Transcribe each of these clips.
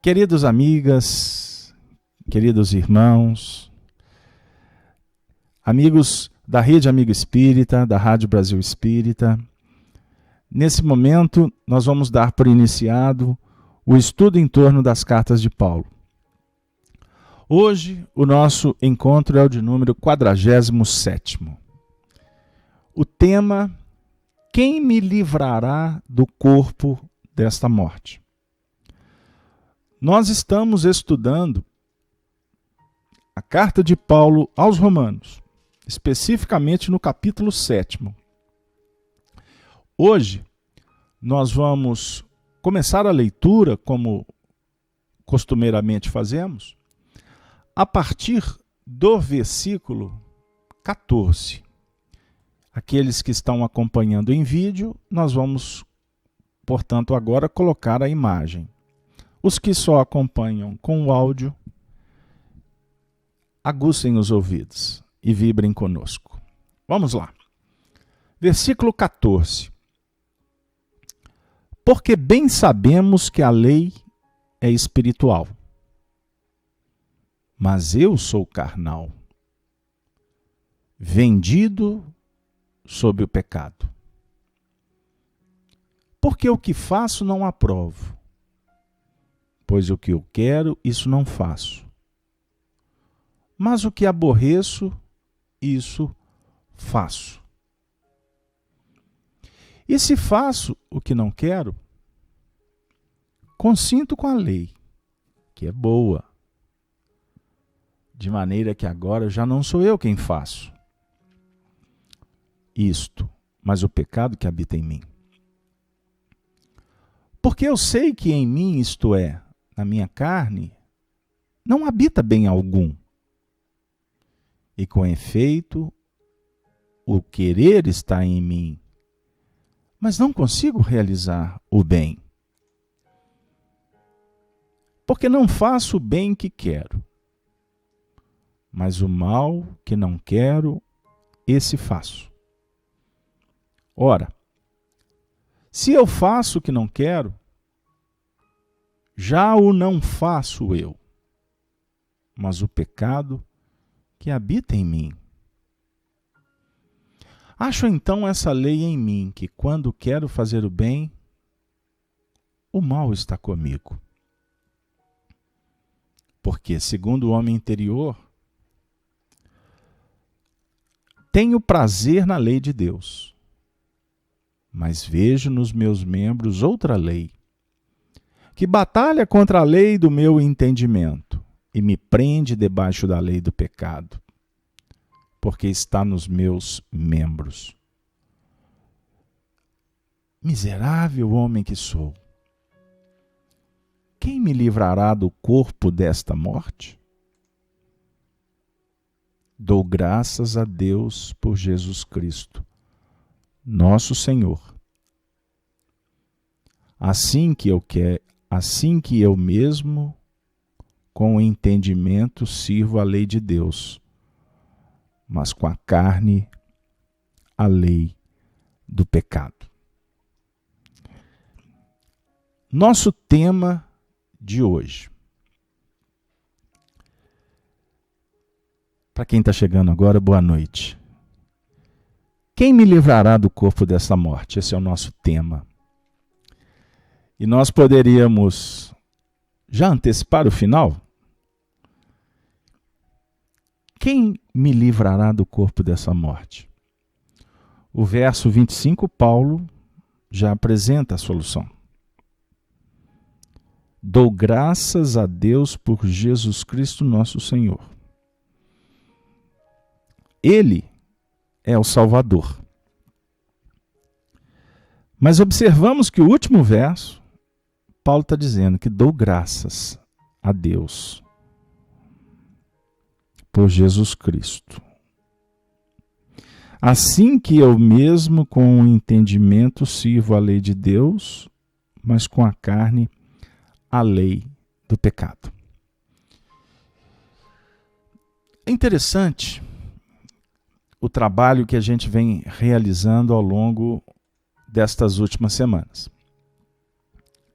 Queridos amigas, queridos irmãos, amigos da Rede Amigo Espírita, da Rádio Brasil Espírita, nesse momento nós vamos dar por iniciado o estudo em torno das cartas de Paulo. Hoje o nosso encontro é o de número 47º. O tema: quem me livrará do corpo desta morte? Nós estamos estudando a carta de Paulo aos Romanos, especificamente no capítulo 7º. Hoje nós vamos começar a leitura, como costumeiramente fazemos, a partir do versículo 14. Aqueles que estão acompanhando em vídeo, nós vamos, portanto, agora colocar a imagem. Os que só acompanham com o áudio, aguçem os ouvidos e vibrem conosco. Vamos lá. Versículo 14. Porque bem sabemos que a lei é espiritual, mas eu sou carnal, vendido sob o pecado. Porque o que faço não aprovo, pois o que eu quero, isso não faço. Mas o que aborreço, isso faço. E se faço o que não quero, consinto com a lei, que é boa, de maneira que agora já não sou eu quem faço isto, mas o pecado que habita em mim. Porque eu sei que em mim, isto é, na minha carne, não habita bem algum. E com efeito, o querer está em mim, mas não consigo realizar o bem. Porque não faço o bem que quero, mas o mal que não quero, esse faço. Ora, se eu faço o que não quero, já o não faço eu, mas o pecado que habita em mim. Acho então essa lei em mim, que quando quero fazer o bem, o mal está comigo. Porque, segundo o homem interior, tenho prazer na lei de Deus, mas vejo nos meus membros outra lei, que batalha contra a lei do meu entendimento e me prende debaixo da lei do pecado, porque está nos meus membros. Miserável homem que sou! Quem me livrará do corpo desta morte? Dou graças a Deus por Jesus Cristo, nosso Senhor. Assim que eu mesmo, com o entendimento, sirvo a lei de Deus, mas com a carne, a lei do pecado. Nosso tema de hoje. Para quem está chegando agora, boa noite. Quem me livrará do corpo dessa morte? Esse é o nosso tema. E nós poderíamos já antecipar o final? Quem me livrará do corpo dessa morte? O verso 25, Paulo já apresenta a solução. Dou graças a Deus por Jesus Cristo, nosso Senhor. Ele é o Salvador. Mas observamos que o último verso, Paulo está dizendo que dou graças a Deus por Jesus Cristo. Assim que eu mesmo com o entendimento sirvo a lei de Deus, mas com a carne a lei do pecado. É interessante o trabalho que a gente vem realizando ao longo destas últimas semanas.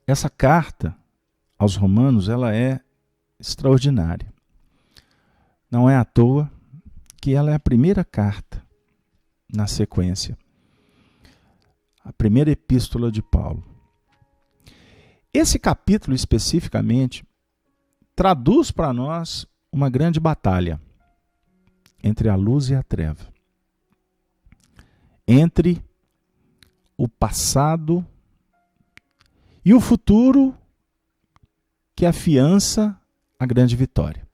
Essa carta aos Romanos, ela é extraordinária. Não é à toa que ela é a primeira carta na sequência, a primeira epístola de Paulo. Esse capítulo especificamente traduz para nós uma grande batalha entre a luz e a treva, entre o passado e o futuro que afiança a grande vitória.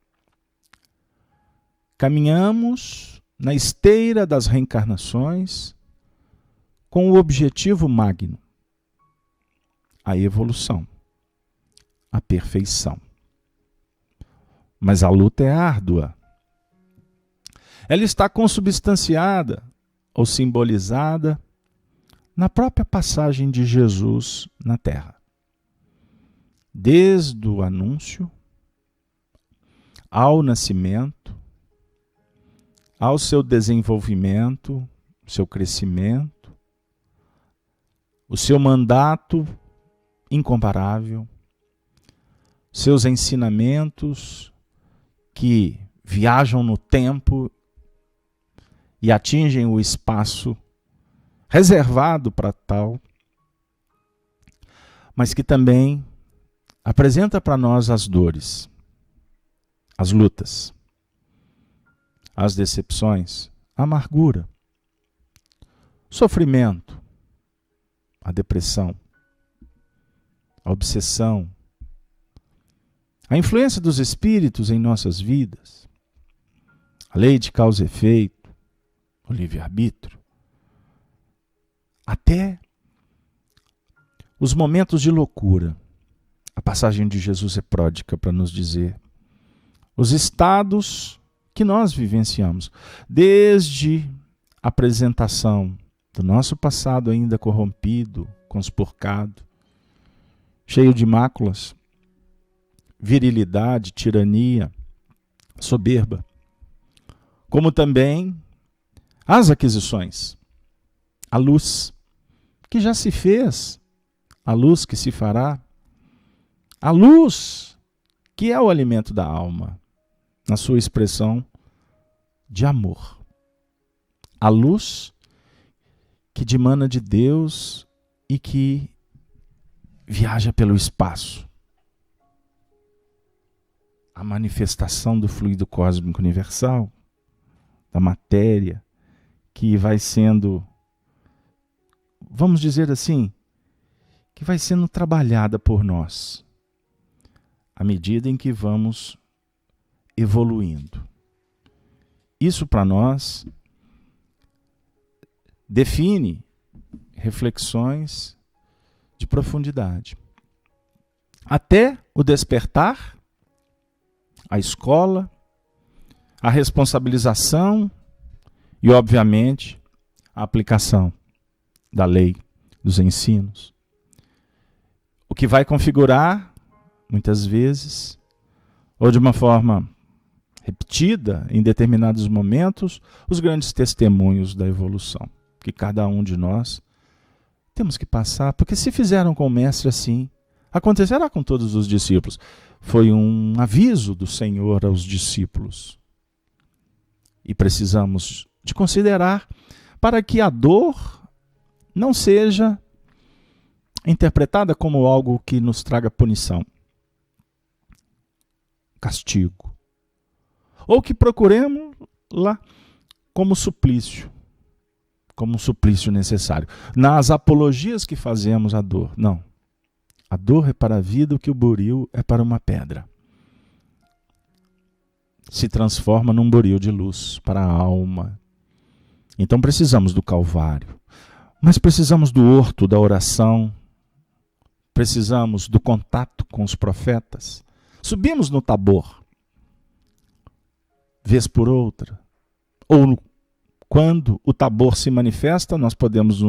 Caminhamos na esteira das reencarnações com o objetivo magno, a evolução, a perfeição. Mas a luta é árdua. Ela está consubstanciada ou simbolizada na própria passagem de Jesus na Terra. Desde o anúncio, ao nascimento, ao seu desenvolvimento, seu crescimento, o seu mandato incomparável, seus ensinamentos que viajam no tempo e atingem o espaço reservado para tal, mas que também apresenta para nós as dores, as lutas, as decepções, a amargura, o sofrimento, a depressão, a obsessão, a influência dos espíritos em nossas vidas, a lei de causa e efeito, o livre-arbítrio, até os momentos de loucura. A passagem de Jesus é pródiga para nos dizer os estados que nós vivenciamos, desde a apresentação do nosso passado ainda corrompido, conspurcado, cheio de máculas, virilidade, tirania, soberba, como também as aquisições, a luz que já se fez, a luz que se fará, a luz que é o alimento da alma, na sua expressão de amor. A luz que dimana de Deus e que viaja pelo espaço. A manifestação do fluido cósmico universal, da matéria, que vai sendo, vamos dizer assim, que vai sendo trabalhada por nós, à medida em que vamos evoluindo. Isso para nós define reflexões de profundidade. Até o despertar, a escola, a responsabilização e, obviamente, a aplicação da lei, dos ensinos. O que vai configurar, muitas vezes, ou de uma forma repetida em determinados momentos, os grandes testemunhos da evolução, que cada um de nós temos que passar, porque se fizeram com o mestre assim, acontecerá com todos os discípulos. Foi um aviso do Senhor aos discípulos. E precisamos de considerar para que a dor não seja interpretada como algo que nos traga punição, castigo, ou que procuremos lá como suplício, como um suplício necessário. Nas apologias que fazemos à dor, não. A dor é para a vida o que o buril é para uma pedra. Se transforma num buril de luz para a alma. Então precisamos do Calvário, mas precisamos do horto da oração, precisamos do contato com os profetas. Subimos no Tabor, vez por outra, ou quando o Tabor se manifesta, nós podemos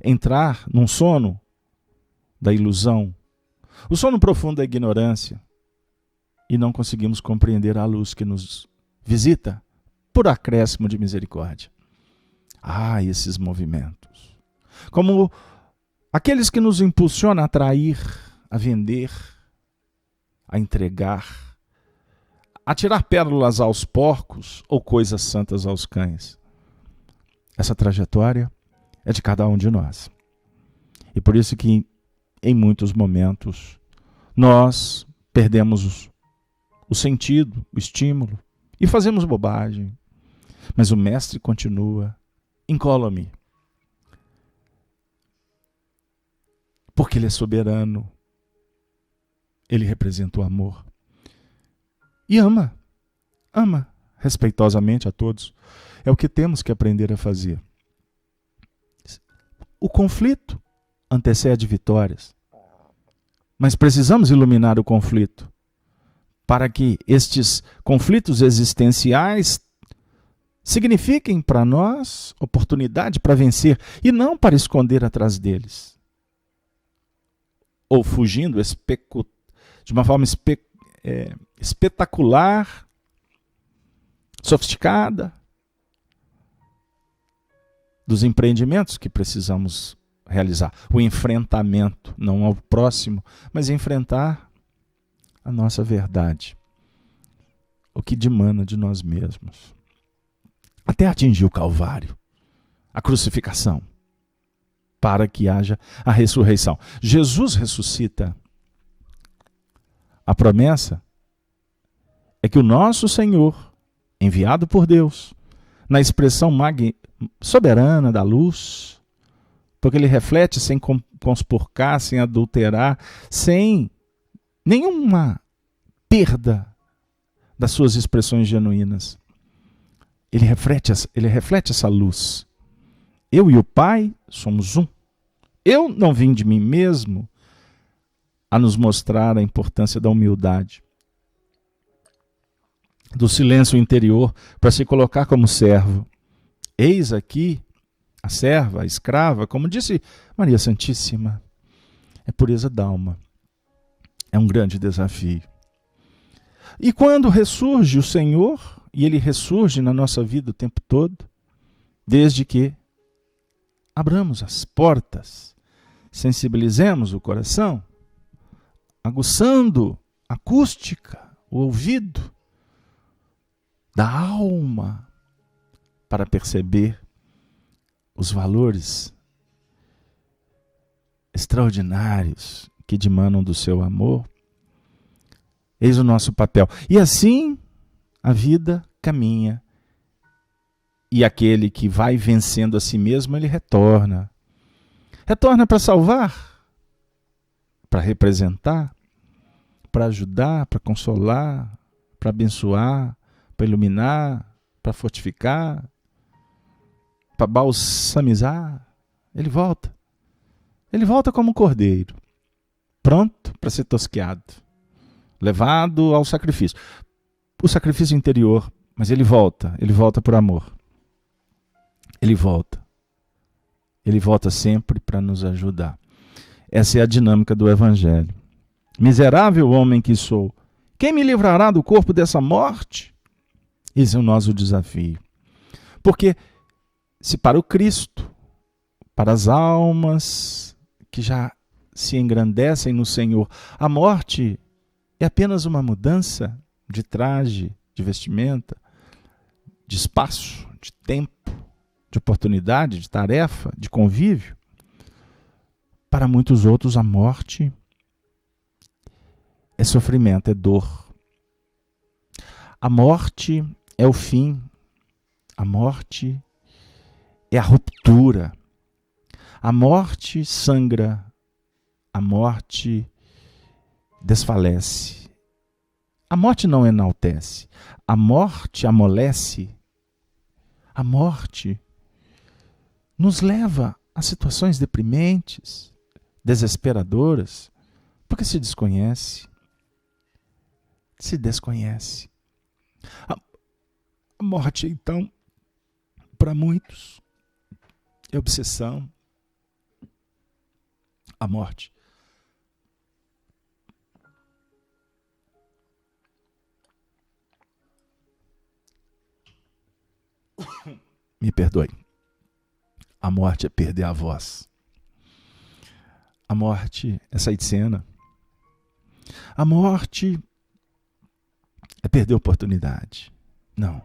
entrar num sono da ilusão, o sono profundo da ignorância, e não conseguimos compreender a luz que nos visita por acréscimo de misericórdia. Ah, esses movimentos, como aqueles que nos impulsionam a trair, a vender, a entregar, a tirar pérolas aos porcos ou coisas santas aos cães. Essa trajetória é de cada um de nós. E por isso que, em muitos momentos, nós perdemos o sentido, o estímulo, e fazemos bobagem. Mas o Mestre continua incólume. Porque Ele é soberano. Ele representa o amor. E ama respeitosamente a todos. É o que temos que aprender a fazer. O conflito antecede vitórias. Mas precisamos iluminar o conflito para que estes conflitos existenciais signifiquem para nós oportunidade para vencer e não para esconder atrás deles. Ou fugindo de uma forma espetacular, sofisticada, dos empreendimentos que precisamos realizar. O enfrentamento, não ao próximo, mas enfrentar a nossa verdade. O que dimana de nós mesmos. Até atingir o Calvário, a crucificação, para que haja a ressurreição. Jesus ressuscita. A promessa é que o nosso Senhor, enviado por Deus, na expressão soberana da luz, porque Ele reflete sem conspurcar, sem adulterar, sem nenhuma perda das suas expressões genuínas. Ele reflete essa luz. Eu e o Pai somos um. Eu não vim de mim mesmo a nos mostrar a importância da humildade, do silêncio interior, para se colocar como servo. Eis aqui a serva, a escrava, como disse Maria Santíssima. É pureza d'alma. É um grande desafio. E quando ressurge o Senhor, e Ele ressurge na nossa vida o tempo todo, desde que abramos as portas, sensibilizemos o coração, aguçando a acústica, o ouvido da alma, para perceber os valores extraordinários que dimanam do seu amor. Eis o nosso papel. E assim a vida caminha. E aquele que vai vencendo a si mesmo, ele retorna. Retorna para salvar, para representar, para ajudar, para consolar, para abençoar, para iluminar, para fortificar, para balsamizar. Ele volta. Ele volta como um cordeiro, pronto para ser tosqueado, levado ao sacrifício. O sacrifício interior, mas ele volta por amor. Ele volta sempre para nos ajudar. Essa é a dinâmica do Evangelho. Miserável homem que sou, quem me livrará do corpo dessa morte? Esse é o nosso desafio. Porque se para o Cristo, para as almas que já se engrandecem no Senhor, a morte é apenas uma mudança de traje, de vestimenta, de espaço, de tempo, de oportunidade, de tarefa, de convívio. Para muitos outros, a morte é sofrimento, é dor. A morte é o fim. A morte é a ruptura. A morte sangra. A morte desfalece. A morte não enaltece. A morte amolece. A morte nos leva a situações deprimentes, desesperadoras, porque se desconhece. Se desconhece. A morte, então, para muitos, é obsessão. A morte me perdoe. A morte é perder a voz. A morte é sair de cena. A morte é perder a oportunidade. Não.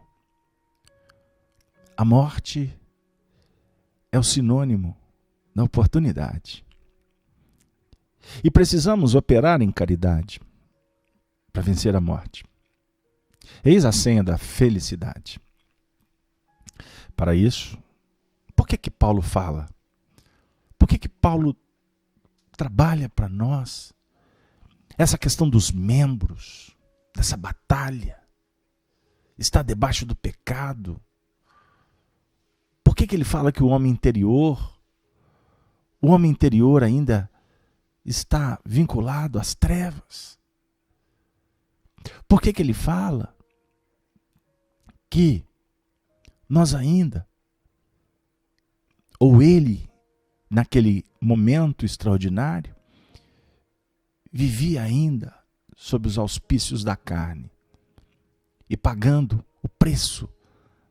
A morte é o sinônimo da oportunidade. E precisamos operar em caridade para vencer a morte. Eis a senha da felicidade. Para isso, por que Paulo fala? Por que Paulo trabalha para nós essa questão dos membros, dessa batalha? Está debaixo do pecado. Por que ele fala que o homem interior ainda está vinculado às trevas? Por que ele fala que nós ainda, ou ele, naquele momento extraordinário, vivia ainda sob os auspícios da carne e pagando o preço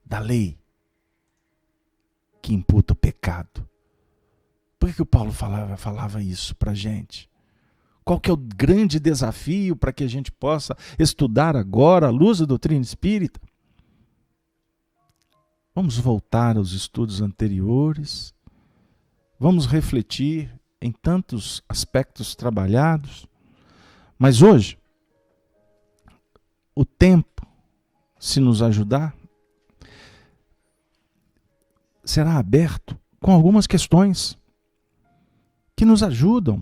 da lei que imputa o pecado? Por que o Paulo falava isso para a gente? Qual que é o grande desafio para que a gente possa estudar agora à luz da doutrina espírita? Vamos voltar aos estudos anteriores, vamos refletir em tantos aspectos trabalhados, mas hoje, o tempo, se nos ajudar, será aberto com algumas questões que nos ajudam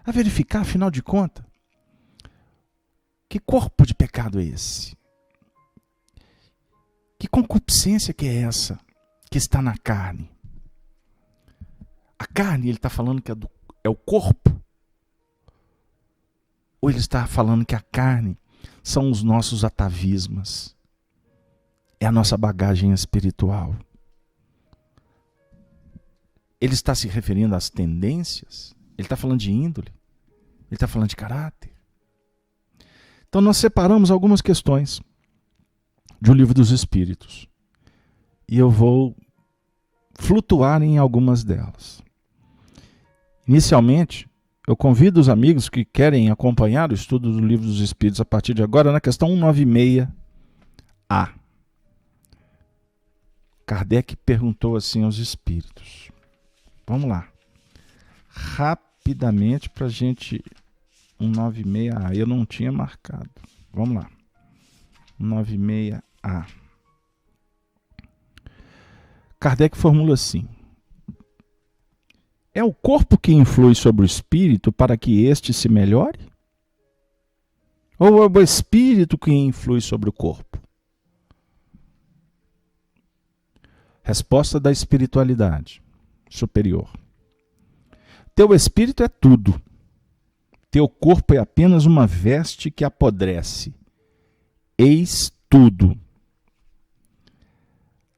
a verificar, afinal de contas, que corpo de pecado é esse? Que concupiscência que é essa que está na carne? A carne, ele está falando que é o corpo? Ou ele está falando que a carne são os nossos atavismos? É a nossa bagagem espiritual? Ele está se referindo às tendências? Ele está falando de índole? Ele está falando de caráter? Então nós separamos algumas questões de O Livro dos Espíritos. E eu vou flutuar em algumas delas. Inicialmente, eu convido os amigos que querem acompanhar o estudo do Livro dos Espíritos a partir de agora na questão 196A. Kardec perguntou assim aos espíritos. Vamos lá. Rapidamente para a gente... 196A, eu não tinha marcado. Vamos lá. 196A. Kardec formula assim: é o corpo que influi sobre o espírito para que este se melhore? Ou é o espírito que influi sobre o corpo? Resposta da espiritualidade superior: teu espírito é tudo. Teu corpo é apenas uma veste que apodrece. Eis tudo.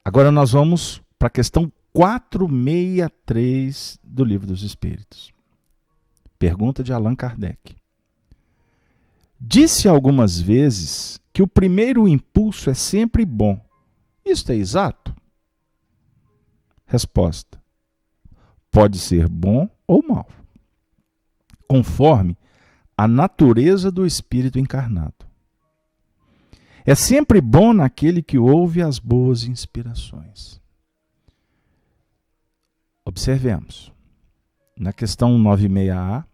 Agora nós vamos para a questão 463 do Livro dos Espíritos. Pergunta de Allan Kardec. Disse algumas vezes que o primeiro impulso é sempre bom. Isto é exato? Resposta: pode ser bom ou mau, conforme a natureza do espírito encarnado. É sempre bom naquele que ouve as boas inspirações. Observemos. Na questão 96A,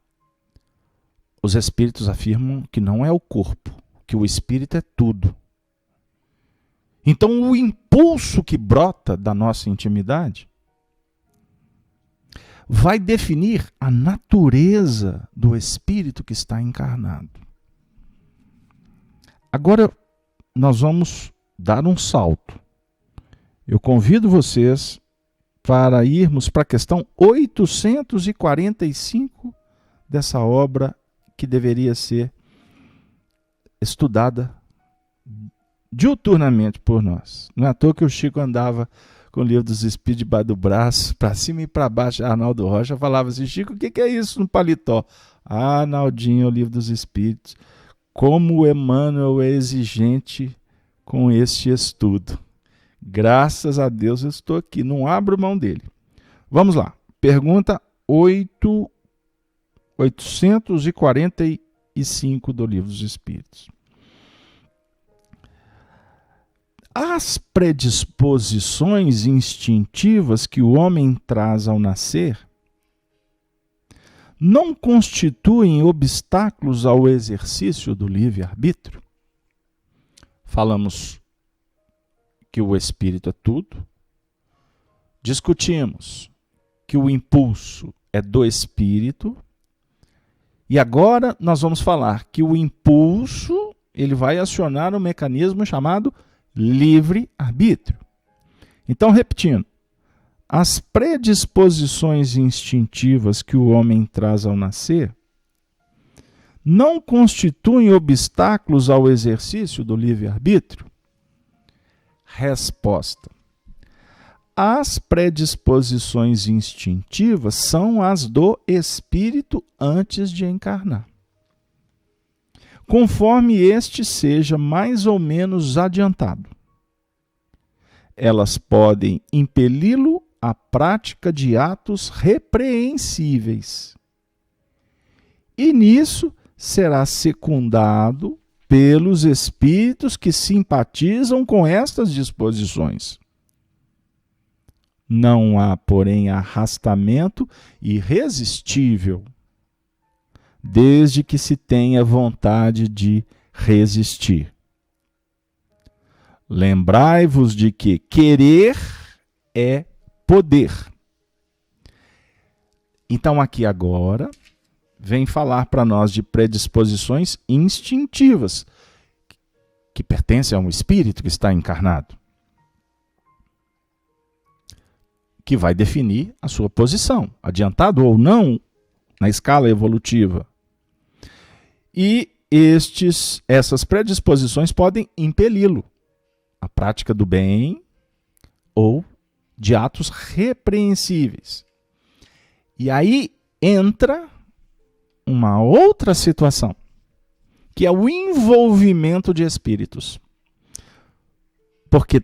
os espíritos afirmam que não é o corpo, que o espírito é tudo. Então, o impulso que brota da nossa intimidade vai definir a natureza do espírito que está encarnado. Agora, nós vamos dar um salto. Eu convido vocês para irmos para a questão 845 dessa obra que deveria ser estudada diuturnamente por nós. Não é à toa que o Chico andava com o Livro dos Espíritos debaixo do braço, para cima e para baixo. Arnaldo Rocha falava assim: Chico, o que é isso no paletó? Ah, Arnaldinho, o Livro dos Espíritos. Como Emmanuel é exigente com este estudo. Graças a Deus eu estou aqui, não abro mão dele. Vamos lá, pergunta 845. 105 do Livro dos Espíritos. As predisposições instintivas que o homem traz ao nascer não constituem obstáculos ao exercício do livre-arbítrio. Falamos que o espírito é tudo. Discutimos que o impulso é do espírito. E agora nós vamos falar que o impulso ele vai acionar um mecanismo chamado livre-arbítrio. Então, repetindo, as predisposições instintivas que o homem traz ao nascer não constituem obstáculos ao exercício do livre-arbítrio? Resposta: as predisposições instintivas são as do espírito antes de encarnar. Conforme este seja mais ou menos adiantado, elas podem impeli-lo à prática de atos repreensíveis. E nisso será secundado pelos espíritos que simpatizam com estas disposições. Não há, porém, arrastamento irresistível, desde que se tenha vontade de resistir. Lembrai-vos de que querer é poder. Então, aqui agora, vem falar para nós de predisposições instintivas, que pertencem a um espírito que está encarnado, que vai definir a sua posição, adiantado ou não na escala evolutiva. E essas predisposições podem impeli-lo à prática do bem ou de atos repreensíveis. E aí entra uma outra situação, que é o envolvimento de espíritos. Porque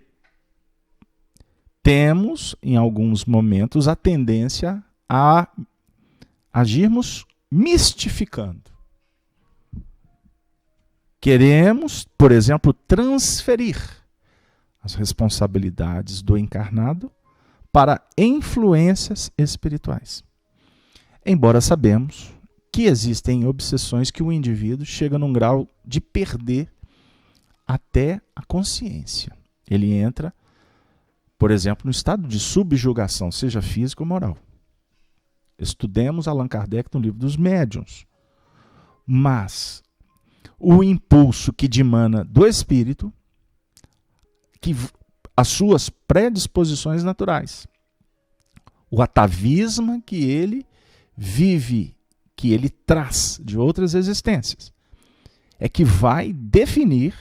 temos, em alguns momentos, a tendência a agirmos mistificando. Queremos, por exemplo, transferir as responsabilidades do encarnado para influências espirituais. Embora sabemos que existem obsessões que o indivíduo chega num grau de perder até a consciência. Ele entra, por exemplo, no estado de subjugação, seja física ou moral. Estudemos Allan Kardec no Livro dos Médiuns. Mas o impulso que dimana do espírito, as suas predisposições naturais, o atavismo que ele vive, que ele traz de outras existências, é que vai definir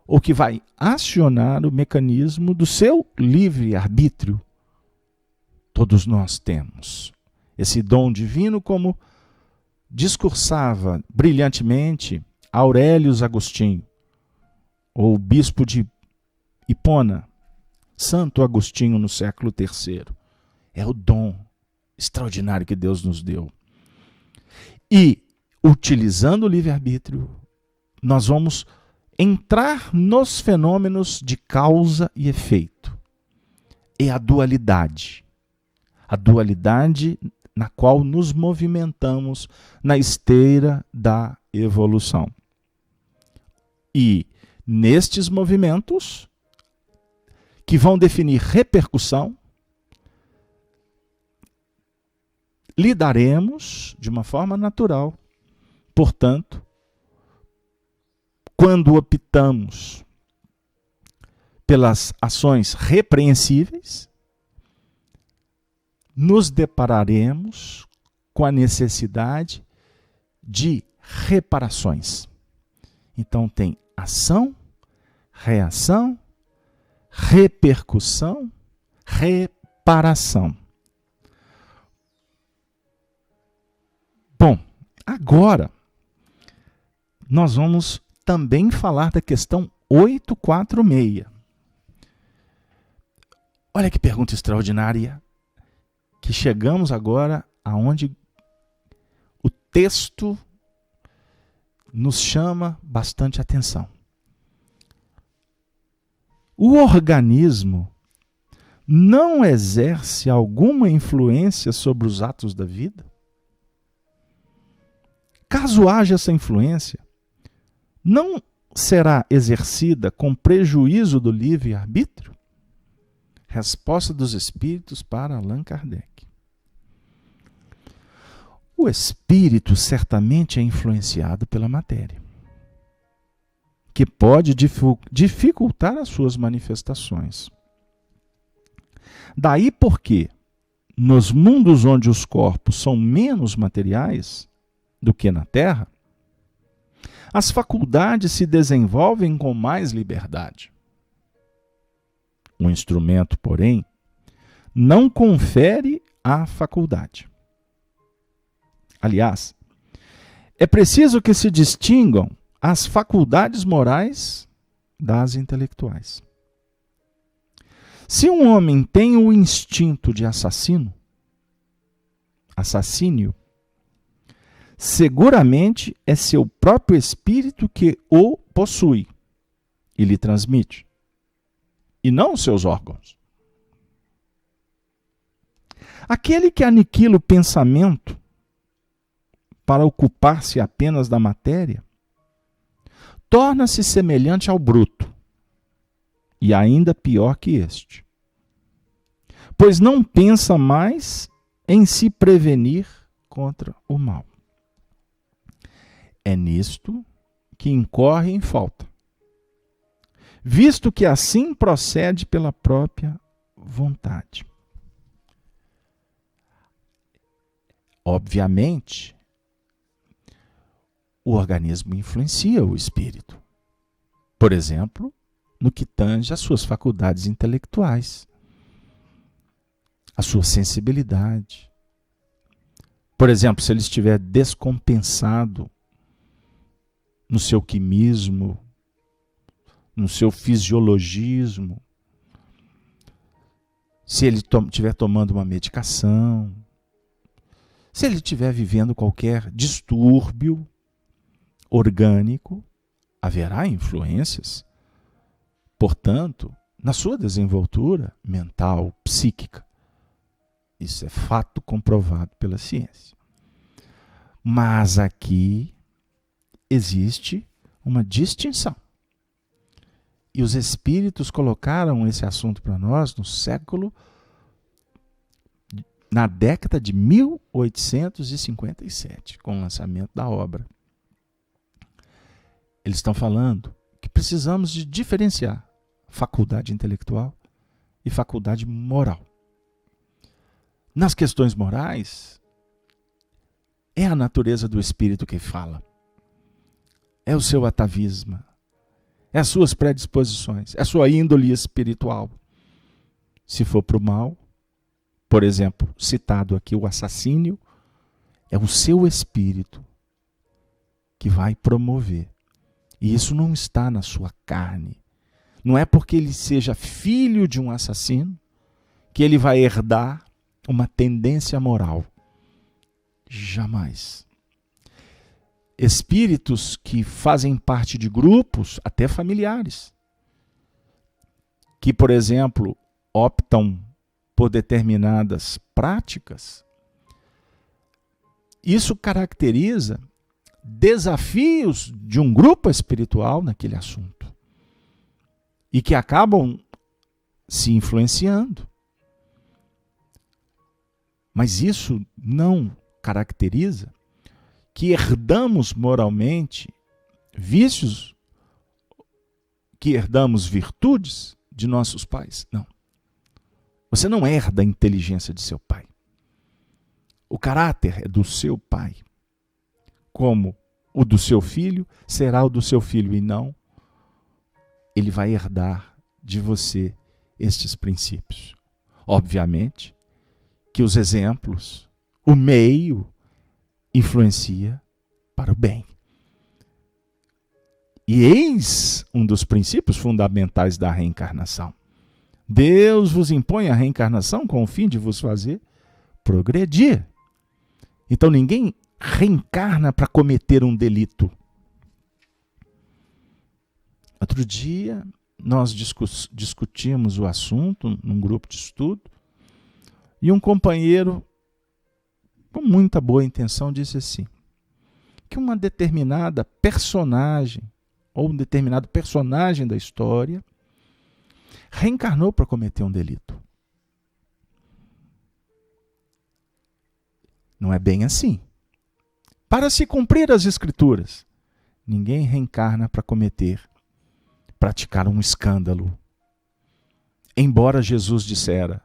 ou que vai acionar o mecanismo do seu livre-arbítrio. Todos nós temos esse dom divino, como discursava brilhantemente Aurelius Agostinho, ou bispo de Hipona, Santo Agostinho no século III. É o dom extraordinário que Deus nos deu. E, utilizando o livre-arbítrio, nós vamos entrar nos fenômenos de causa e efeito. É a dualidade. A dualidade na qual nos movimentamos na esteira da evolução. E nestes movimentos, que vão definir repercussão, lidaremos de uma forma natural. Portanto, quando optamos pelas ações repreensíveis, nos depararemos com a necessidade de reparações. Então tem ação, reação, repercussão, reparação. Bom, agora nós vamos também falar da questão 846. Olha que pergunta extraordinária, que chegamos agora aonde o texto nos chama bastante atenção. O organismo não exerce alguma influência sobre os atos da vida? Caso haja essa influência, não será exercida com prejuízo do livre-arbítrio? Resposta dos Espíritos para Allan Kardec. O espírito certamente é influenciado pela matéria, que pode dificultar as suas manifestações. Daí porque, nos mundos onde os corpos são menos materiais do que na Terra, as faculdades se desenvolvem com mais liberdade. O instrumento, porém, não confere a faculdade. Aliás, é preciso que se distingam as faculdades morais das intelectuais. Se um homem tem o instinto de assassínio, seguramente é seu próprio espírito que o possui e lhe transmite, e não seus órgãos. Aquele que aniquila o pensamento para ocupar-se apenas da matéria, torna-se semelhante ao bruto, e ainda pior que este, pois não pensa mais em se prevenir contra o mal. É nisto que incorre em falta, visto que assim procede pela própria vontade. Obviamente, o organismo influencia o espírito. Por exemplo, no que tange às suas faculdades intelectuais, a sua sensibilidade. Por exemplo, se ele estiver descompensado no seu quimismo, no seu fisiologismo, se ele estiver tomando uma medicação, se ele estiver vivendo qualquer distúrbio orgânico, haverá influências, portanto, na sua desenvoltura mental, psíquica. Isso é fato comprovado pela ciência. Mas aqui existe uma distinção. E os espíritos colocaram esse assunto para nós na década de 1857, com o lançamento da obra. Eles estão falando que precisamos de diferenciar faculdade intelectual e faculdade moral. Nas questões morais, é a natureza do espírito que fala. É o seu atavismo, é as suas predisposições, é a sua índole espiritual. Se for para o mal, por exemplo, citado aqui o assassínio, é o seu espírito que vai promover. E isso não está na sua carne. Não é porque ele seja filho de um assassino que ele vai herdar uma tendência moral. Jamais. Espíritos que fazem parte de grupos, até familiares, que, por exemplo, optam por determinadas práticas, isso caracteriza desafios de um grupo espiritual naquele assunto e que acabam se influenciando. Mas isso não caracteriza que herdamos moralmente vícios, que herdamos virtudes de nossos pais. Não. Você não herda a inteligência de seu pai. O caráter é do seu pai. Como o do seu filho será o do seu filho, e não, ele vai herdar de você estes princípios. Obviamente que os exemplos, o meio, influencia para o bem. E eis um dos princípios fundamentais da reencarnação. Deus vos impõe a reencarnação com o fim de vos fazer progredir. Então ninguém reencarna para cometer um delito. Outro dia, nós discutimos o assunto num grupo de estudo, e um companheiro, com muita boa intenção, disse assim, que uma determinada personagem, ou um determinado personagem da história, reencarnou para cometer um delito. Não é bem assim. Para se cumprir as Escrituras, ninguém reencarna para praticar um escândalo. Embora Jesus dissera,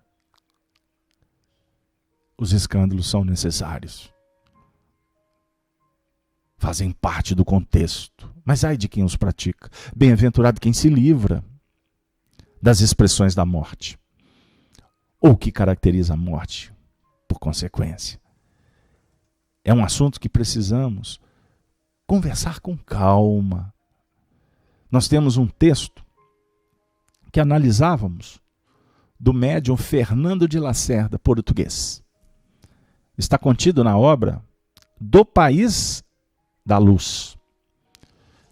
os escândalos são necessários. Fazem parte do contexto. Mas ai de quem os pratica. Bem-aventurado quem se livra das expressões da morte, ou que caracteriza a morte, por consequência. É um assunto que precisamos conversar com calma. Nós temos um texto que analisávamos do médium Fernando de Lacerda, português. Está contido na obra Do País da Luz.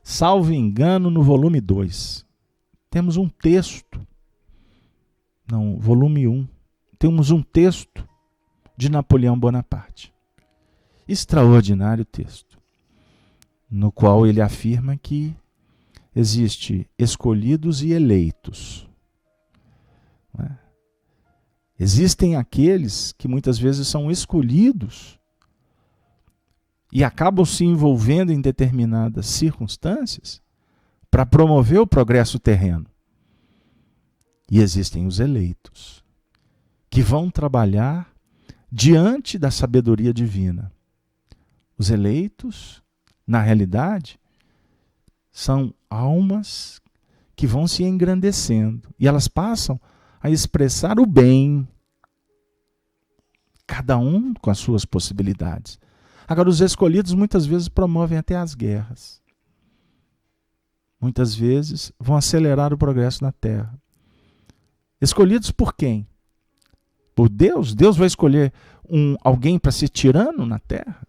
Salvo engano, no volume 2. Temos um texto, não, volume 1. Temos um texto de Napoleão Bonaparte. Extraordinário texto, no qual ele afirma que existe escolhidos e eleitos. Não é? Existem aqueles que muitas vezes são escolhidos e acabam se envolvendo em determinadas circunstâncias para promover o progresso terreno. E existem os eleitos, que vão trabalhar diante da sabedoria divina. Os eleitos, na realidade, são almas que vão se engrandecendo e elas passam a expressar o bem, cada um com as suas possibilidades. Agora, os escolhidos muitas vezes promovem até as guerras. Muitas vezes vão acelerar o progresso na Terra. Escolhidos por quem? Por Deus? Deus vai escolher alguém para ser tirano na Terra?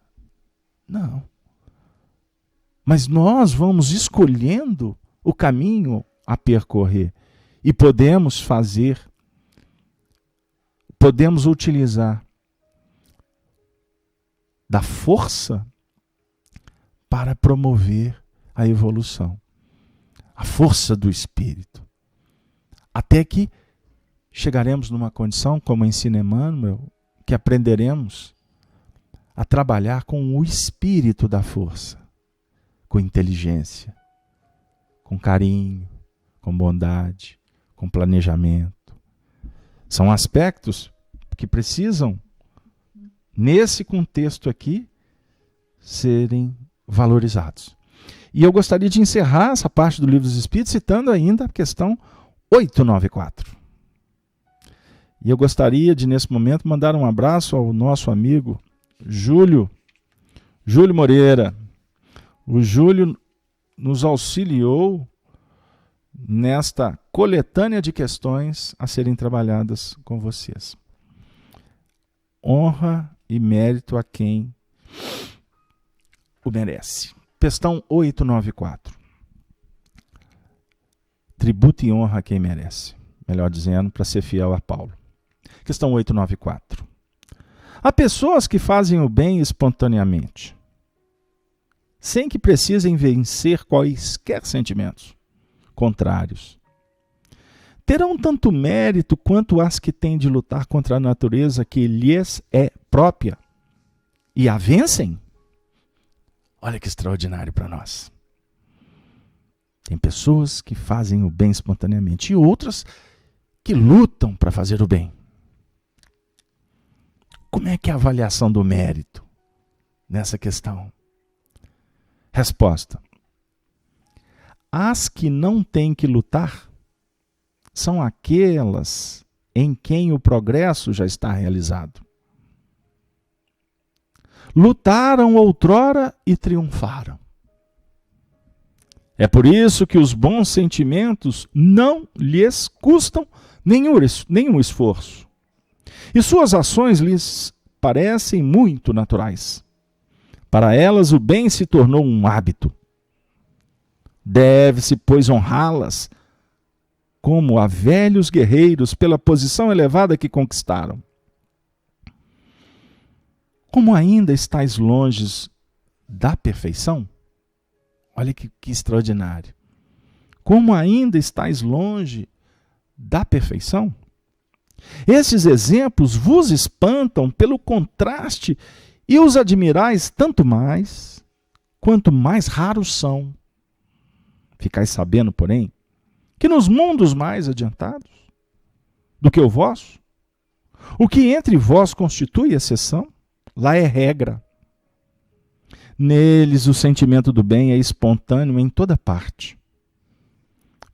Não. Mas nós vamos escolhendo o caminho a percorrer. E podemos utilizar da força para promover a evolução. A força do Espírito. Até que chegaremos numa condição, como ensina Emmanuel, que aprenderemos a trabalhar com o espírito da força, com inteligência, com carinho, com bondade, com planejamento. São aspectos que precisam, nesse contexto aqui, serem valorizados. E eu gostaria de encerrar essa parte do Livro dos Espíritos citando ainda a questão 894. E eu gostaria de, nesse momento, mandar um abraço ao nosso amigo Júlio Moreira. O Júlio nos auxiliou nesta coletânea de questões a serem trabalhadas com vocês. Honra e mérito a quem o merece. Questão 894. Tributo e honra a quem merece. Melhor dizendo, para ser fiel a Paulo. Questão 894. Há pessoas que fazem o bem espontaneamente, sem que precisem vencer quaisquer sentimentos contrários. Terão tanto mérito quanto as que têm de lutar contra a natureza que lhes é própria e a vencem? Olha que extraordinário para nós. Tem pessoas que fazem o bem espontaneamente e outras que lutam para fazer o bem. Como é que é a avaliação do mérito nessa questão? Resposta. As que não têm que lutar são aquelas em quem o progresso já está realizado. Lutaram outrora e triunfaram. É por isso que os bons sentimentos não lhes custam nenhum esforço. E suas ações lhes parecem muito naturais. Para elas, o bem se tornou um hábito. Deve-se, pois, honrá-las como a velhos guerreiros pela posição elevada que conquistaram. Como ainda estáis longe da perfeição? Olha que extraordinário. Como ainda estáis longe da perfeição? Esses exemplos vos espantam pelo contraste e os admirais tanto mais, quanto mais raros são. Ficais sabendo, porém, que nos mundos mais adiantados do que o vosso, o que entre vós constitui exceção, lá é regra. Neles o sentimento do bem é espontâneo em toda parte,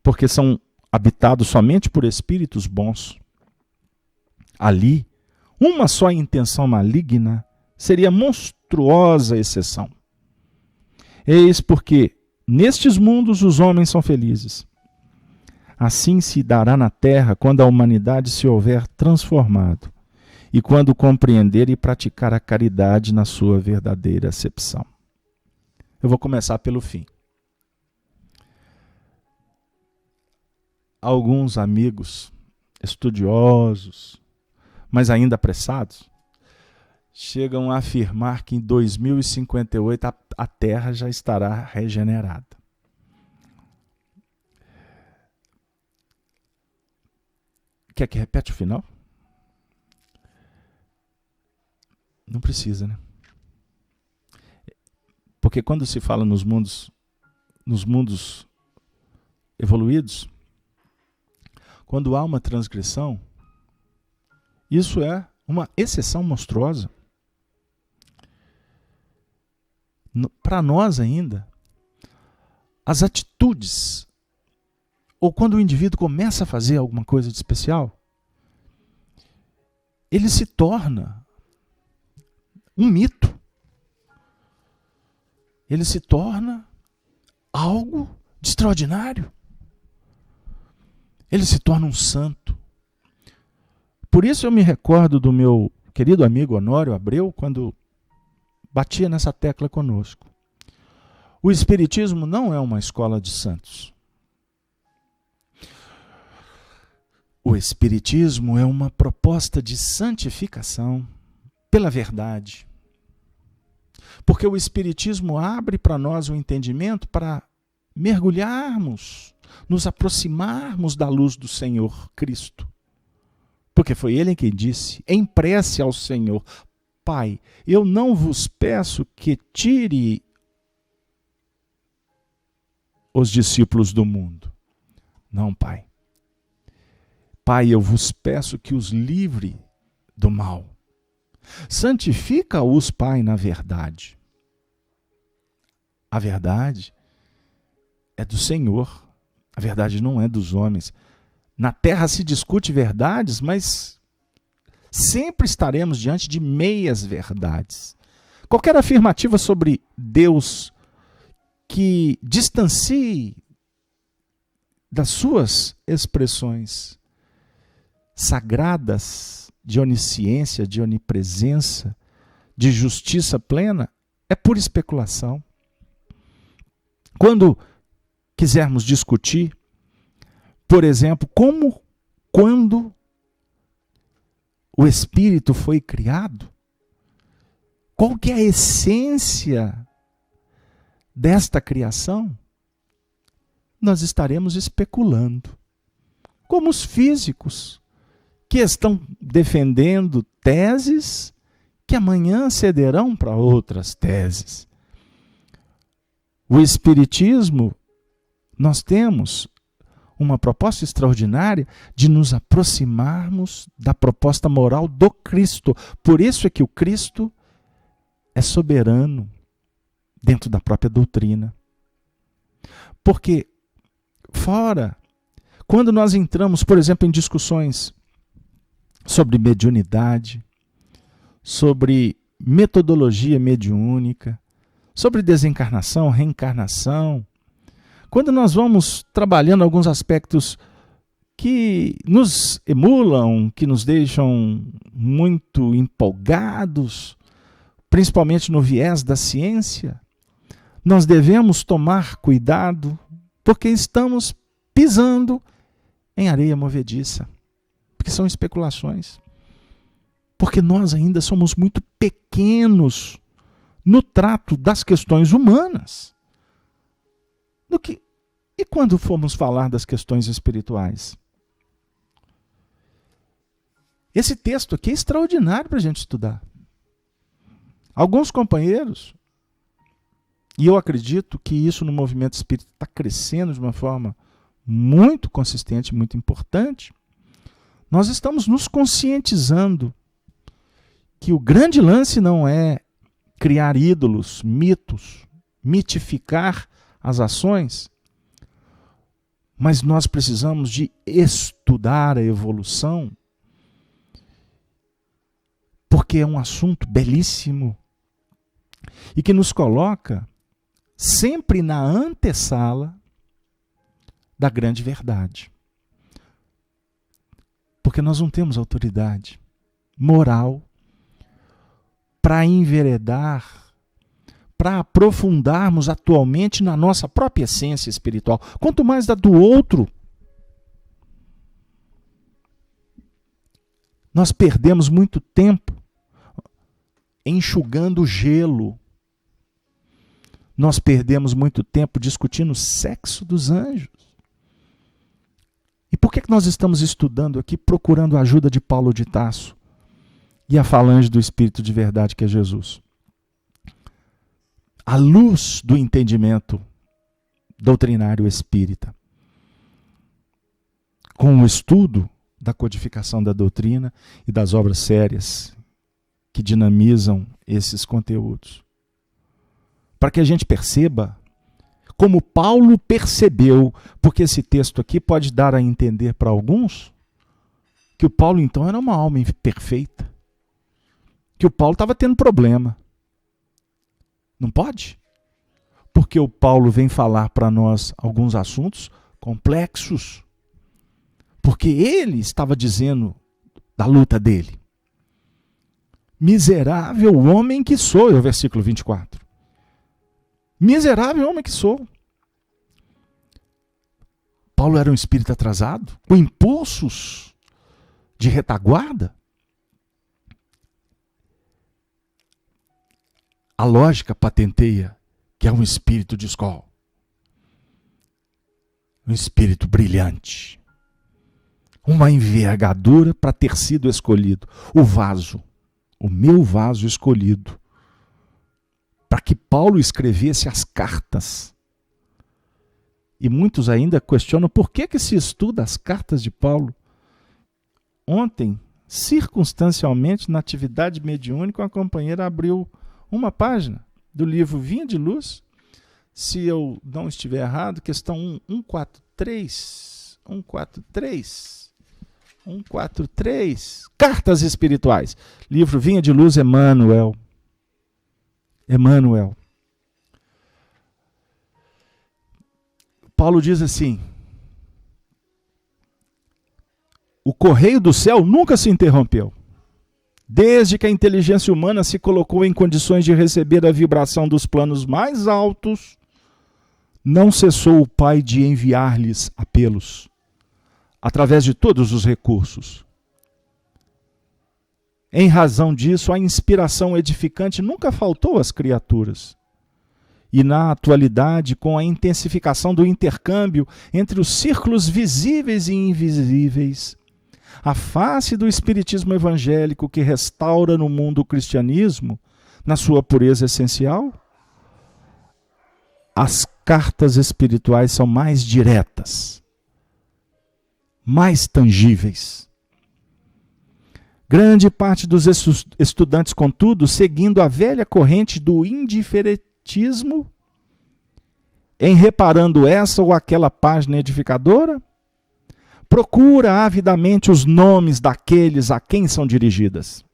porque são habitados somente por espíritos bons. Ali, uma só intenção maligna seria monstruosa exceção. Eis porque nestes mundos os homens são felizes. Assim se dará na terra quando a humanidade se houver transformado e quando compreender e praticar a caridade na sua verdadeira acepção. Eu vou começar pelo fim. Alguns amigos estudiosos, mas ainda apressados, chegam a afirmar que em 2058 a Terra já estará regenerada. Quer que repete o final? Não precisa, né? Porque quando se fala nos mundos evoluídos, quando há uma transgressão, isso é uma exceção monstruosa. Para nós ainda, as atitudes, ou quando o indivíduo começa a fazer alguma coisa de especial, ele se torna um mito. Ele se torna algo de extraordinário. Ele se torna um santo. Por isso eu me recordo do meu querido amigo Honório Abreu, quando batia nessa tecla conosco. O Espiritismo não é uma escola de santos. O Espiritismo é uma proposta de santificação pela verdade. Porque o Espiritismo abre para nós o entendimento para mergulharmos, nos aproximarmos da luz do Senhor Cristo. Porque foi Ele quem disse, em prece ao Senhor, Pai, eu não vos peço que tire os discípulos do mundo. Não, Pai. Pai, eu vos peço que os livre do mal. Santifica-os, Pai, na verdade. A verdade é do Senhor. A verdade não é dos homens. Na terra se discute verdades, mas sempre estaremos diante de meias verdades. Qualquer afirmativa sobre Deus que distancie das suas expressões sagradas de onisciência, de onipresença, de justiça plena, é pura especulação. Quando quisermos discutir, por exemplo, quando o Espírito foi criado, qual que é a essência desta criação? Nós estaremos especulando, como os físicos, que estão defendendo teses que amanhã cederão para outras teses. O Espiritismo, nós temos uma proposta extraordinária de nos aproximarmos da proposta moral do Cristo. Por isso é que o Cristo é soberano dentro da própria doutrina. Porque quando nós entramos, por exemplo, em discussões sobre mediunidade, sobre metodologia mediúnica, sobre desencarnação, reencarnação, quando nós vamos trabalhando alguns aspectos que nos emulam, que nos deixam muito empolgados, principalmente no viés da ciência, nós devemos tomar cuidado porque estamos pisando em areia movediça, porque são especulações, porque nós ainda somos muito pequenos no trato das questões humanas. E quando formos falar das questões espirituais? Esse texto aqui é extraordinário para a gente estudar. Alguns companheiros, e eu acredito que isso no movimento espírita está crescendo de uma forma muito consistente, muito importante, nós estamos nos conscientizando que o grande lance não é criar ídolos, mitos, mitificar as ações, mas nós precisamos de estudar a evolução, porque é um assunto belíssimo e que nos coloca sempre na antessala da grande verdade. Porque nós não temos autoridade moral para enveredar, para aprofundarmos atualmente na nossa própria essência espiritual, quanto mais da do outro. Nós perdemos muito tempo enxugando o gelo. Nós perdemos muito tempo discutindo o sexo dos anjos. E por que nós estamos estudando aqui, procurando a ajuda de Paulo de Tarso e a falange do Espírito de verdade que é Jesus? À luz do entendimento doutrinário espírita, com o estudo da codificação da doutrina e das obras sérias que dinamizam esses conteúdos. Para que a gente perceba como Paulo percebeu, porque esse texto aqui pode dar a entender para alguns que o Paulo então era uma alma imperfeita, que o Paulo estava tendo problema. Não pode? Porque o Paulo vem falar para nós alguns assuntos complexos, porque ele estava dizendo da luta dele. Miserável homem que sou, é o versículo 24. Miserável homem que sou. Paulo era um espírito atrasado, com impulsos de retaguarda. A lógica patenteia que é um espírito de escola. Um espírito brilhante. Uma envergadura para ter sido escolhido. O vaso, o meu vaso escolhido, para que Paulo escrevesse as cartas. E muitos ainda questionam por que se estuda as cartas de Paulo. Ontem, circunstancialmente, na atividade mediúnica, uma companheira abriu uma página do livro Vinha de Luz, se eu não estiver errado, questão 143, 143, Cartas Espirituais, livro Vinha de Luz, Emmanuel. Paulo diz assim: o correio do céu nunca se interrompeu. Desde que a inteligência humana se colocou em condições de receber a vibração dos planos mais altos, não cessou o Pai de enviar-lhes apelos, através de todos os recursos. Em razão disso, a inspiração edificante nunca faltou às criaturas. E na atualidade, com a intensificação do intercâmbio entre os círculos visíveis e invisíveis, a face do espiritismo evangélico que restaura no mundo o cristianismo, na sua pureza essencial, as cartas espirituais são mais diretas, mais tangíveis. Grande parte dos estudantes, contudo, seguindo a velha corrente do indiferentismo, em reparando essa ou aquela página edificadora, procura avidamente os nomes daqueles a quem são dirigidas.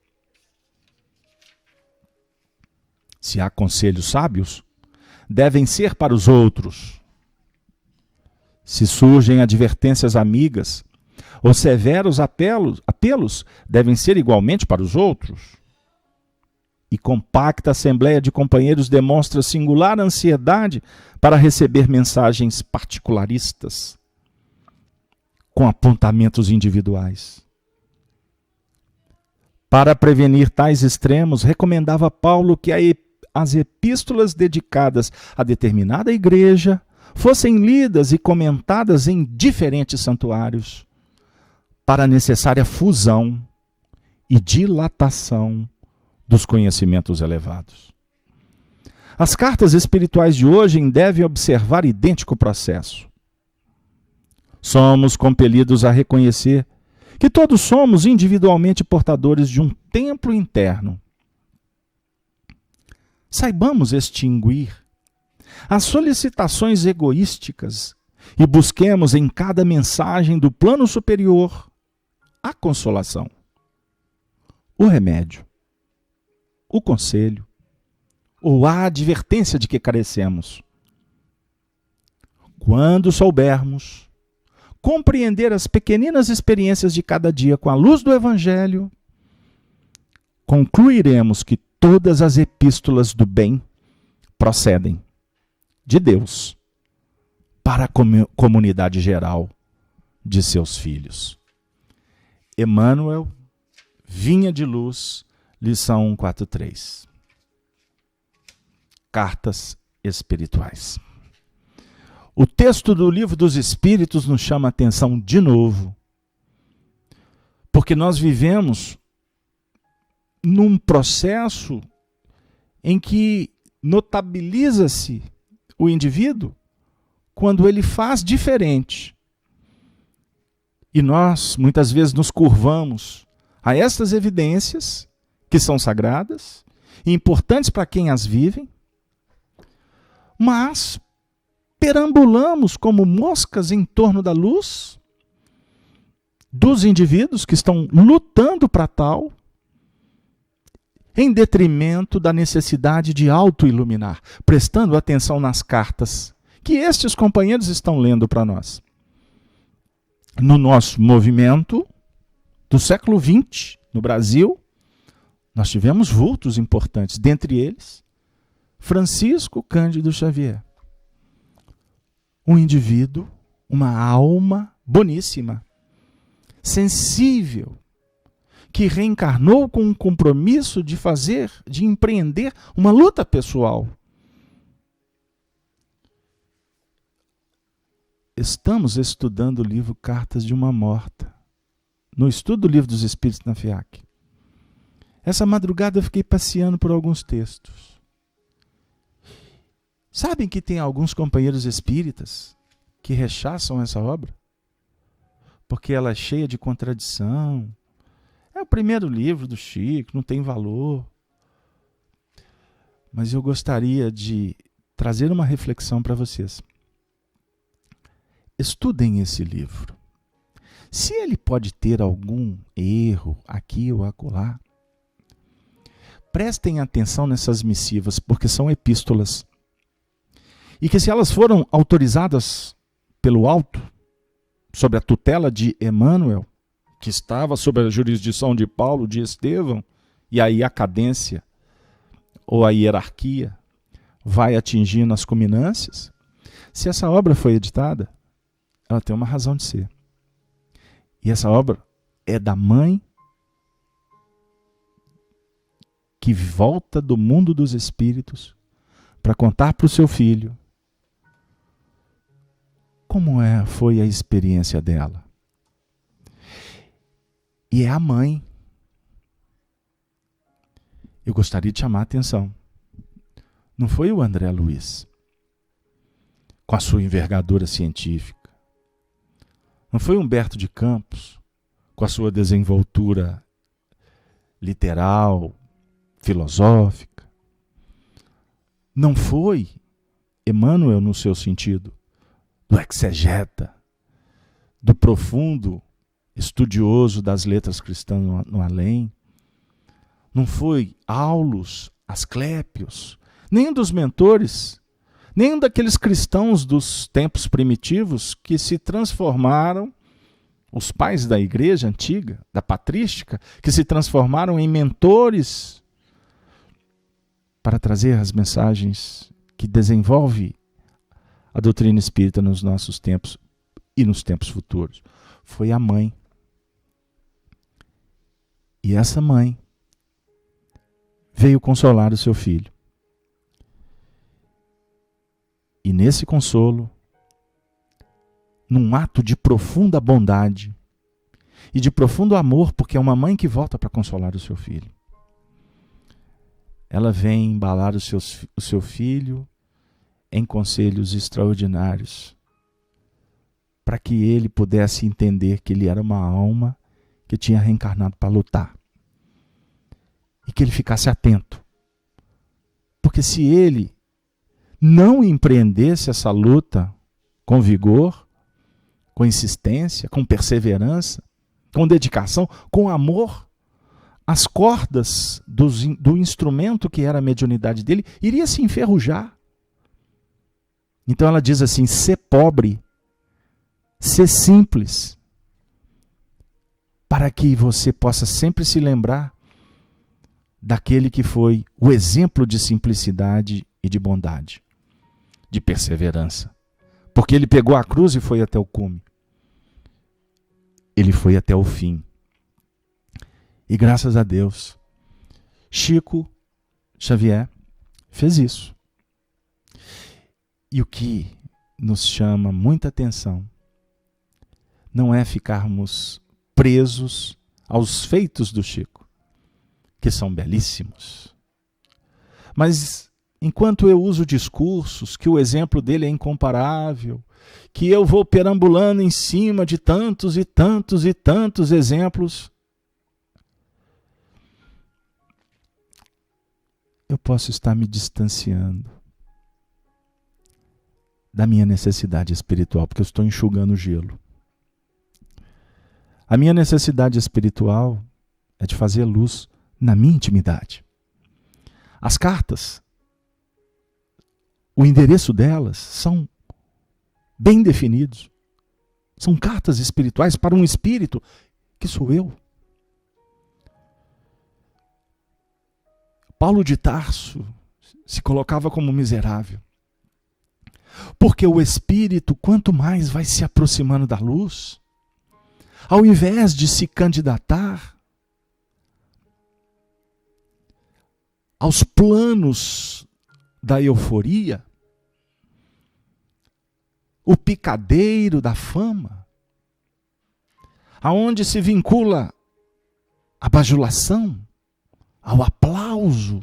Se há conselhos sábios, devem ser para os outros. Se surgem advertências amigas, ou severos apelos devem ser igualmente para os outros. e compacta assembleia de companheiros demonstra singular ansiedade para receber mensagens particularistas, com apontamentos individuais. Para prevenir tais extremos, recomendava Paulo que as epístolas dedicadas a determinada igreja fossem lidas e comentadas em diferentes santuários, para a necessária fusão e dilatação dos conhecimentos elevados. As cartas espirituais de hoje devem observar idêntico processo. Somos compelidos a reconhecer que todos somos individualmente portadores de um templo interno. Saibamos extinguir as solicitações egoísticas e busquemos em cada mensagem do plano superior a consolação, o remédio, o conselho ou a advertência de que carecemos. Quando soubermos compreender as pequeninas experiências de cada dia com a luz do Evangelho, concluiremos que todas as epístolas do bem procedem de Deus para a comunidade geral de seus filhos. Emmanuel, Vinha de Luz, lição 143. Cartas espirituais. O texto do Livro dos Espíritos nos chama a atenção de novo, porque nós vivemos num processo em que notabiliza-se o indivíduo quando ele faz diferente. E nós, muitas vezes, nos curvamos a estas evidências, que são sagradas e importantes para quem as vive, mas perambulamos como moscas em torno da luz dos indivíduos que estão lutando para tal, em detrimento da necessidade de auto-iluminar, prestando atenção nas cartas que estes companheiros estão lendo para nós. No nosso movimento do século XX, no Brasil, nós tivemos vultos importantes, dentre eles, Francisco Cândido Xavier. Um indivíduo, uma alma boníssima, sensível, que reencarnou com um compromisso de empreender uma luta pessoal. Estamos estudando o livro Cartas de uma Morta, no estudo do Livro dos Espíritos na FIAC. Essa madrugada eu fiquei passeando por alguns textos. Sabem que tem alguns companheiros espíritas que rechaçam essa obra? Porque ela é cheia de contradição. É o primeiro livro do Chico, não tem valor. Mas eu gostaria de trazer uma reflexão para vocês. Estudem esse livro. Se ele pode ter algum erro aqui ou acolá, prestem atenção nessas missivas, porque são epístolas. E que se elas foram autorizadas pelo alto, sob a tutela de Emmanuel, que estava sob a jurisdição de Paulo, de Estevão, e aí a cadência ou a hierarquia vai atingindo as culminâncias, se essa obra foi editada, ela tem uma razão de ser. E essa obra é da mãe que volta do mundo dos espíritos para contar para o seu filho como foi a experiência dela. E é a mãe. Eu gostaria de chamar a atenção. Não foi o André Luiz, com a sua envergadura científica. Não foi Humberto de Campos, com a sua desenvoltura literal, filosófica. Não foi Emmanuel no seu sentido, do exegeta, do profundo estudioso das letras cristãs no além. Não foi Aulus, Asclépios, nem dos mentores, nem daqueles cristãos dos tempos primitivos que se transformaram, os pais da igreja antiga, da patrística, que se transformaram em mentores para trazer as mensagens que desenvolve a doutrina espírita nos nossos tempos e nos tempos futuros. Foi a mãe. E essa mãe veio consolar o seu filho. E nesse consolo, num ato de profunda bondade e de profundo amor, porque é uma mãe que volta para consolar o seu filho, ela vem embalar o seu filho em conselhos extraordinários, para que ele pudesse entender que ele era uma alma que tinha reencarnado para lutar. E que ele ficasse atento. Porque se ele não empreendesse essa luta com vigor, com insistência, com perseverança, com dedicação, com amor, as cordas do instrumento que era a mediunidade dele iria se enferrujar. Então ela diz assim: ser pobre, ser simples, para que você possa sempre se lembrar daquele que foi o exemplo de simplicidade e de bondade, de perseverança. Porque ele pegou a cruz e foi até o cume. Ele foi até o fim. E graças a Deus, Chico Xavier fez isso. E o que nos chama muita atenção não é ficarmos presos aos feitos do Chico, que são belíssimos. Mas enquanto eu uso discursos que o exemplo dele é incomparável, que eu vou perambulando em cima de tantos e tantos e tantos exemplos, eu posso estar me distanciando da minha necessidade espiritual, porque eu estou enxugando o gelo. A minha necessidade espiritual é de fazer luz na minha intimidade. As cartas, o endereço delas são bem definidos. São cartas espirituais para um espírito que sou eu. Paulo de Tarso se colocava como miserável. Porque o espírito, quanto mais vai se aproximando da luz, ao invés de se candidatar aos planos da euforia, o picadeiro da fama, aonde se vincula a bajulação, ao aplauso,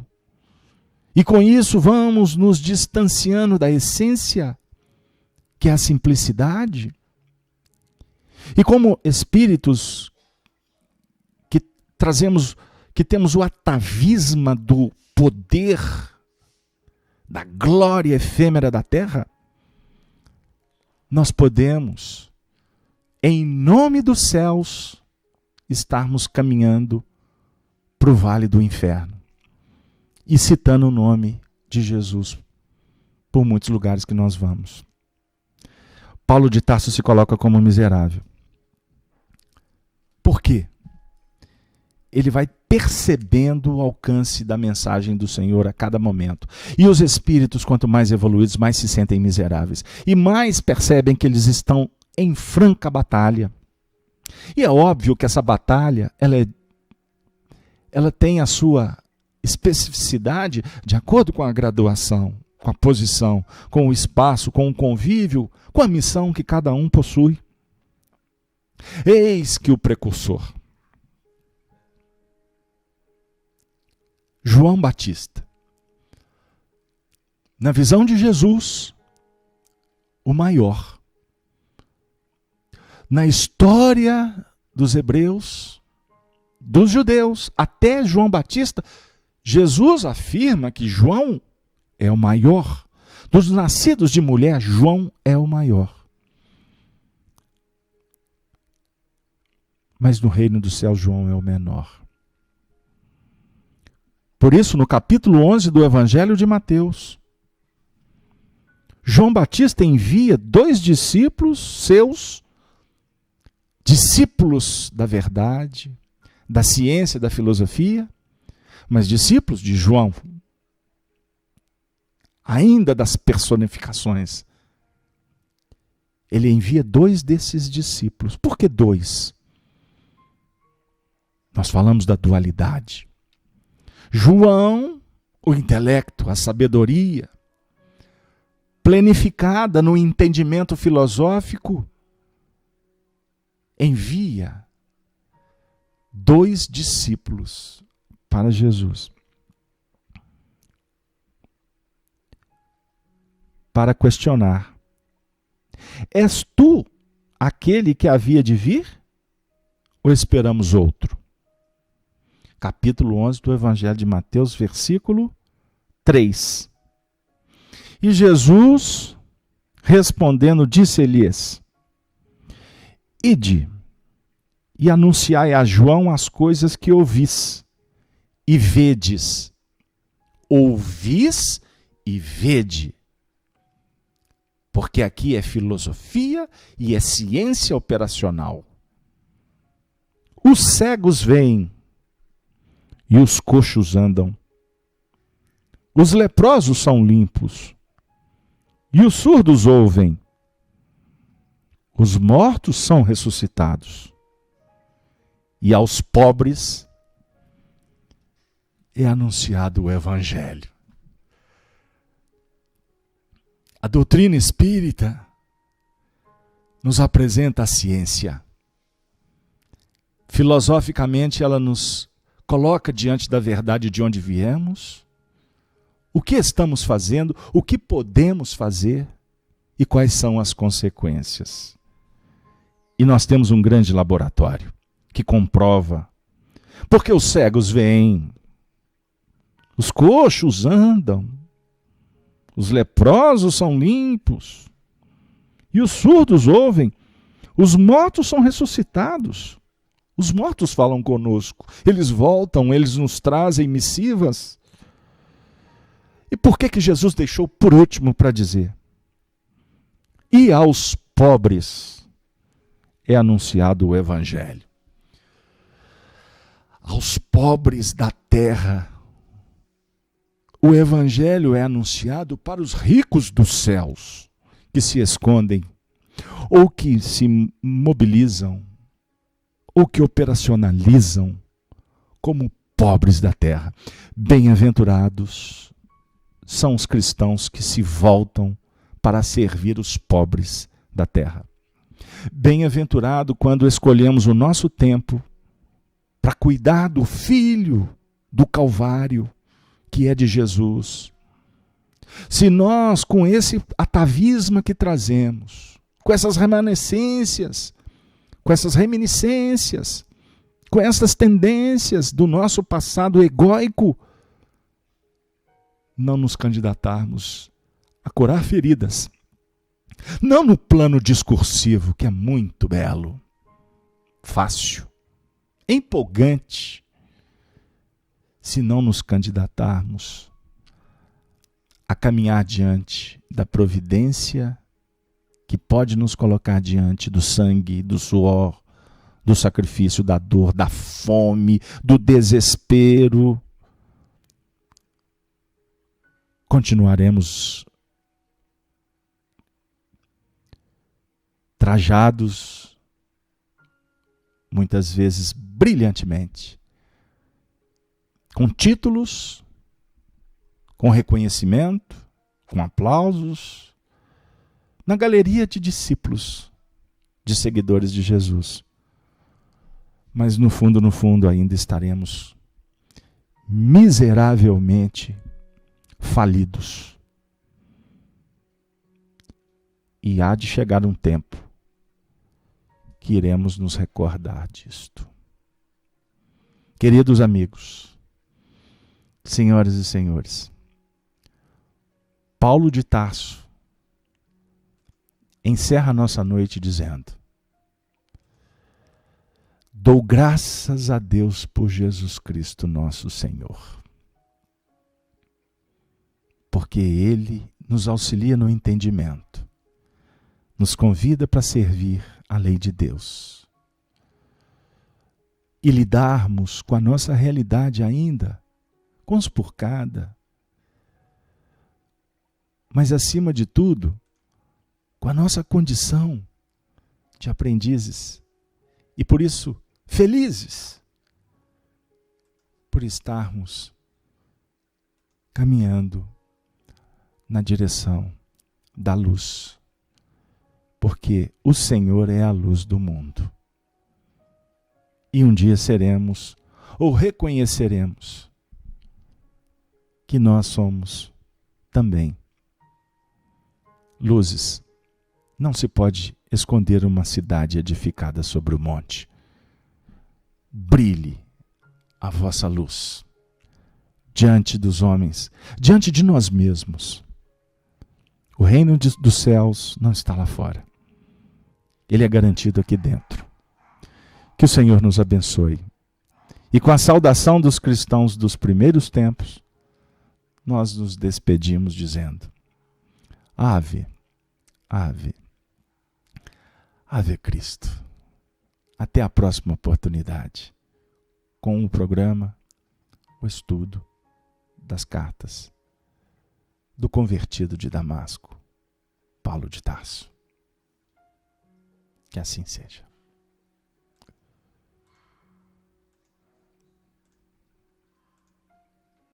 e com isso vamos nos distanciando da essência, que é a simplicidade. E como espíritos que temos o atavisma do poder, da glória efêmera da terra, nós podemos, em nome dos céus, estarmos caminhando para o vale do inferno e citando o nome de Jesus por muitos lugares que nós vamos. Paulo de Tarso se coloca como miserável. Por quê? Ele vai percebendo o alcance da mensagem do Senhor a cada momento. E os espíritos, quanto mais evoluídos, mais se sentem miseráveis. E mais percebem que eles estão em franca batalha. E é óbvio que essa batalha, ela tem a sua especificidade de acordo com a graduação, com a posição, com o espaço, com o convívio, com a missão que cada um possui. Eis que o precursor, João Batista, na visão de Jesus, o maior. Na história dos hebreus, dos judeus, até João Batista, Jesus afirma que João é o maior. Dos nascidos de mulher, João é o maior. Mas no reino do céu, João é o menor. Por isso, no capítulo 11 do Evangelho de Mateus, João Batista envia 2 discípulos seus, discípulos da verdade, da ciência, da filosofia, mas discípulos de João, ainda das personificações. Ele envia 2 desses discípulos. Por que 2? Nós falamos da dualidade. João, o intelecto, a sabedoria, planificada no entendimento filosófico, envia 2 discípulos para Jesus, para questionar: és tu aquele que havia de vir? Ou esperamos outro? Capítulo 11 do Evangelho de Mateus, versículo 3. E Jesus, respondendo, disse-lhes: ide e anunciai a João as coisas que ouvis e vedes. Ouvis e vede. Porque aqui é filosofia e é ciência operacional. Os cegos veem e os coxos andam. Os leprosos são limpos e os surdos ouvem. Os mortos são ressuscitados. E aos pobres é anunciado o Evangelho. A doutrina espírita nos apresenta a ciência. Filosoficamente, ela nos coloca diante da verdade de onde viemos, o que estamos fazendo, o que podemos fazer e quais são as consequências. E nós temos um grande laboratório que comprova. Porque os cegos veem, os coxos andam, os leprosos são limpos, e os surdos ouvem, os mortos são ressuscitados. Os mortos falam conosco, eles voltam, eles nos trazem missivas. E por que Jesus deixou por último para dizer? E aos pobres é anunciado o Evangelho. Aos pobres da terra, o Evangelho é anunciado para os ricos dos céus, que se escondem, ou que se mobilizam, ou que operacionalizam como pobres da terra. Bem-aventurados são os cristãos que se voltam para servir os pobres da terra. Bem-aventurado quando escolhemos o nosso tempo para cuidar do Filho do Calvário, que é de Jesus. Se nós, com esse atavismo que trazemos, com essas remanescências, com essas reminiscências, com essas tendências do nosso passado egóico, não nos candidatarmos a curar feridas, não no plano discursivo, que é muito belo, fácil, empolgante, se não nos candidatarmos a caminhar diante da providência que pode nos colocar diante do sangue, do suor, do sacrifício, da dor, da fome, do desespero. Continuaremos trajados, muitas vezes brilhantemente, com títulos, com reconhecimento, com aplausos, na galeria de discípulos, de seguidores de Jesus. Mas no fundo ainda estaremos miseravelmente falidos. E há de chegar um tempo que iremos nos recordar disto. Queridos amigos, senhoras e senhores, Paulo de Tarso encerra a nossa noite dizendo: dou graças a Deus por Jesus Cristo nosso Senhor, porque Ele nos auxilia no entendimento, nos convida para servir a lei de Deus e lidarmos com a nossa realidade ainda conspurcada, mas acima de tudo, com a nossa condição de aprendizes e por isso felizes por estarmos caminhando na direção da luz, porque o Senhor é a luz do mundo. E um dia seremos, ou reconheceremos, que nós somos também luzes. Não se pode esconder uma cidade edificada sobre o monte. Brilhe a vossa luz diante dos homens, diante de nós mesmos. O reino dos céus não está lá fora. Ele é garantido aqui dentro. Que o Senhor nos abençoe. E com a saudação dos cristãos dos primeiros tempos, nós nos despedimos dizendo: Ave, ave, ave Cristo. Até a próxima oportunidade, com o programa, o estudo das cartas do convertido de Damasco, Paulo de Tarso. Que assim seja.